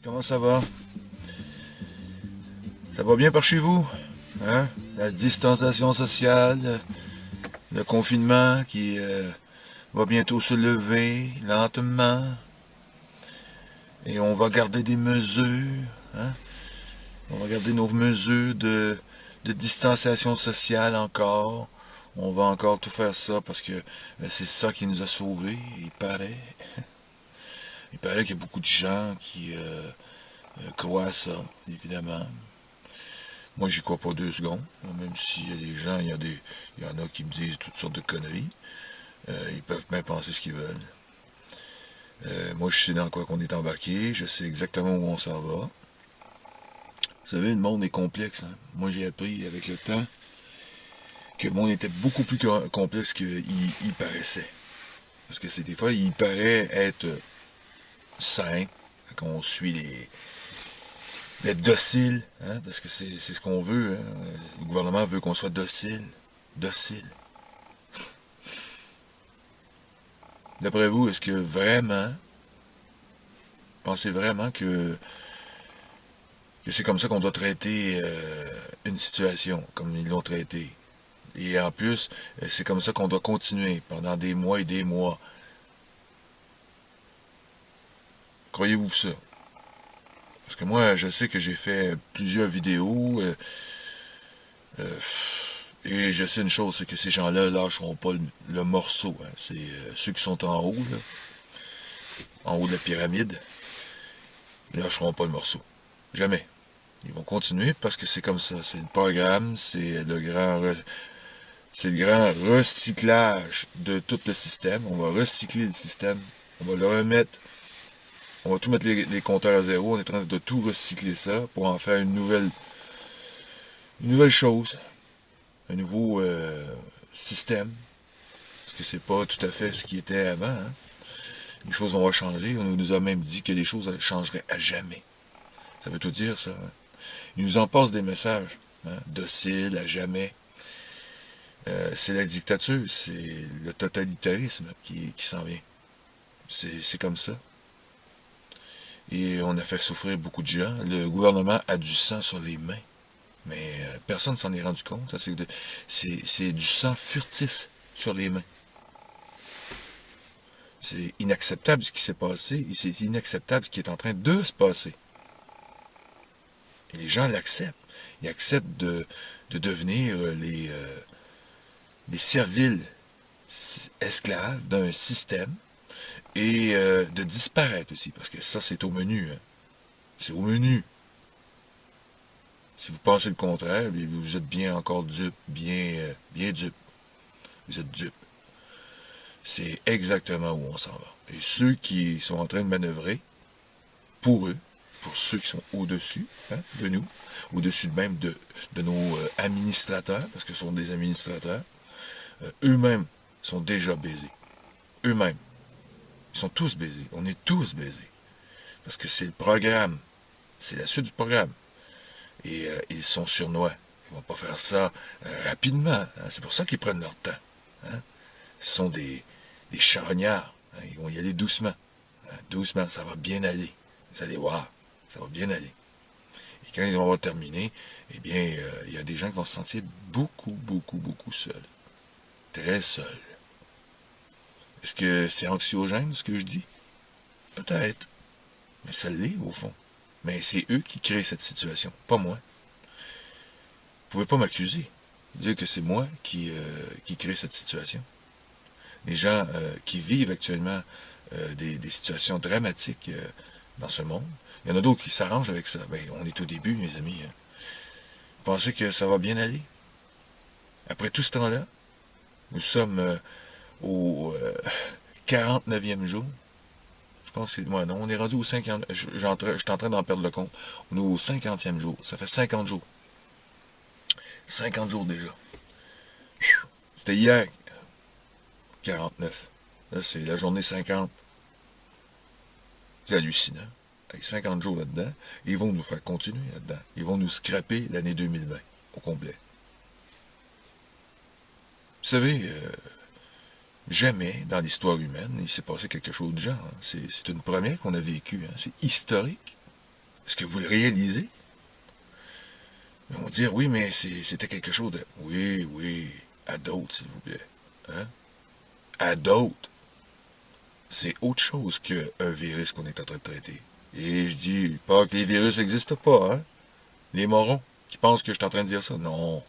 Comment ça va? Ça va bien par chez vous? Hein? La distanciation sociale, le confinement qui va bientôt se lever lentement. Et on va garder des mesures. Hein? On va garder nos mesures de distanciation sociale encore. On va encore tout faire ça parce que c'est ça qui nous a sauvés, il paraît. Il paraît qu'il y a beaucoup de gens qui croient à ça, évidemment. Moi, j'y crois pas 2 secondes. Même s'il y a des gens, il y en a qui me disent toutes sortes de conneries. Ils peuvent bien penser ce qu'ils veulent. Moi, je sais dans quoi qu'on est embarqué. Je sais exactement où on s'en va. Vous savez, le monde est complexe. Hein? Moi, j'ai appris avec le temps que le monde était beaucoup plus complexe qu'il paraissait. Parce que c'est des fois, il paraît être simple, quand on suit d'être docile, hein, parce que c'est ce qu'on veut. Hein. Le gouvernement veut qu'on soit docile. Docile. D'après vous, est-ce que vraiment, pensez vraiment que c'est comme ça qu'on doit traiter une situation, comme ils l'ont traité? Et en plus, c'est comme ça qu'on doit continuer pendant des mois et des mois. Croyez-vous ça? Parce que moi, je sais que j'ai fait plusieurs vidéos et je sais une chose, c'est que ces gens-là lâcheront pas le morceau. Hein. C'est ceux qui sont en haut de la pyramide, ils lâcheront pas le morceau. Jamais. Ils vont continuer parce que c'est comme ça. C'est le programme, c'est le grand recyclage de tout le système. On va recycler le système. On va le remettre. On va tout mettre les compteurs à zéro. On est en train de tout recycler ça pour en faire une nouvelle chose. Un nouveau système. Parce que c'est pas tout à fait ce qui était avant. Hein. Les choses vont changer. On nous a même dit que les choses changeraient à jamais. Ça veut tout dire, ça. Hein. Ils nous en passent des messages. Hein, dociles, à jamais. C'est la dictature, c'est le totalitarisme qui s'en vient. C'est comme ça. Et on a fait souffrir beaucoup de gens. Le gouvernement a du sang sur les mains. Mais personne ne s'en est rendu compte. C'est du sang furtif sur les mains. C'est inacceptable ce qui s'est passé. Et c'est inacceptable ce qui est en train de se passer. Et les gens l'acceptent. Ils acceptent de devenir les serviles esclaves d'un système et de disparaître aussi, parce que ça, c'est au menu. Hein. C'est au menu. Si vous pensez le contraire, vous êtes bien encore dupe, bien dupe. Vous êtes dupe. C'est exactement où on s'en va. Et ceux qui sont en train de manœuvrer, pour eux, pour ceux qui sont au-dessus hein, de nous, au-dessus même de nos administrateurs, parce que ce sont des administrateurs, eux-mêmes sont déjà baisés. Eux-mêmes. Ils sont tous baisés. On est tous baisés. Parce que c'est le programme. C'est la suite du programme. Et ils sont surnois. Ils vont pas faire ça rapidement. Hein. C'est pour ça qu'ils prennent leur temps. Hein. Ce sont des charognards. Hein. Ils vont y aller doucement. Hein. Doucement, ça va bien aller. Vous allez voir, ça va bien aller. Et quand ils vont avoir terminé, eh bien, il y a des gens qui vont se sentir beaucoup, beaucoup, beaucoup seuls. Très seuls. Est-ce que c'est anxiogène, ce que je dis? Peut-être. Mais ça l'est, au fond. Mais c'est eux qui créent cette situation, pas moi. Vous pouvez pas m'accuser. Dire que c'est moi qui crée cette situation. Les gens qui vivent actuellement des situations dramatiques dans ce monde, il y en a d'autres qui s'arrangent avec ça. Ben, on est au début, mes amis. Hein. Vous pensez que ça va bien aller? Après tout ce temps-là, nous sommes au 49e jour. Je pense que c'est... Ouais, non, on est rendu au 50... Je suis en train d'en perdre le compte. On est au 50e jour. Ça fait 50 jours. 50 jours déjà. C'était hier, 49. Là, c'est la journée 50. C'est hallucinant. Avec 50 jours là-dedans, ils vont nous faire continuer là-dedans. Ils vont nous scraper l'année 2020 au complet. Vous savez, jamais dans l'histoire humaine, il s'est passé quelque chose de genre. Hein. C'est une première qu'on a vécue. Hein. C'est historique. Est-ce que vous le réalisez? Ils vont dire, oui, mais c'était quelque chose de... Oui, oui, à d'autres, s'il vous plaît. Hein? À d'autres. C'est autre chose qu'un virus qu'on est en train de traiter. Et je dis pas que les virus n'existent pas, hein? Les morons qui pensent que je suis en train de dire ça. Non.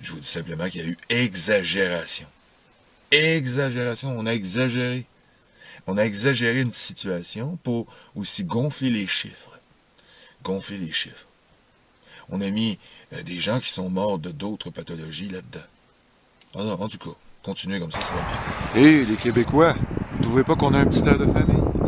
Je vous dis simplement qu'il y a eu exagération. Exagération, on a exagéré. On a exagéré une situation pour aussi gonfler les chiffres. Gonfler les chiffres. On a mis des gens qui sont morts de d'autres pathologies là-dedans. Ah non, en tout cas, continuez comme ça va bien. Hé, les Québécois, vous trouvez pas qu'on a un petit air de famille?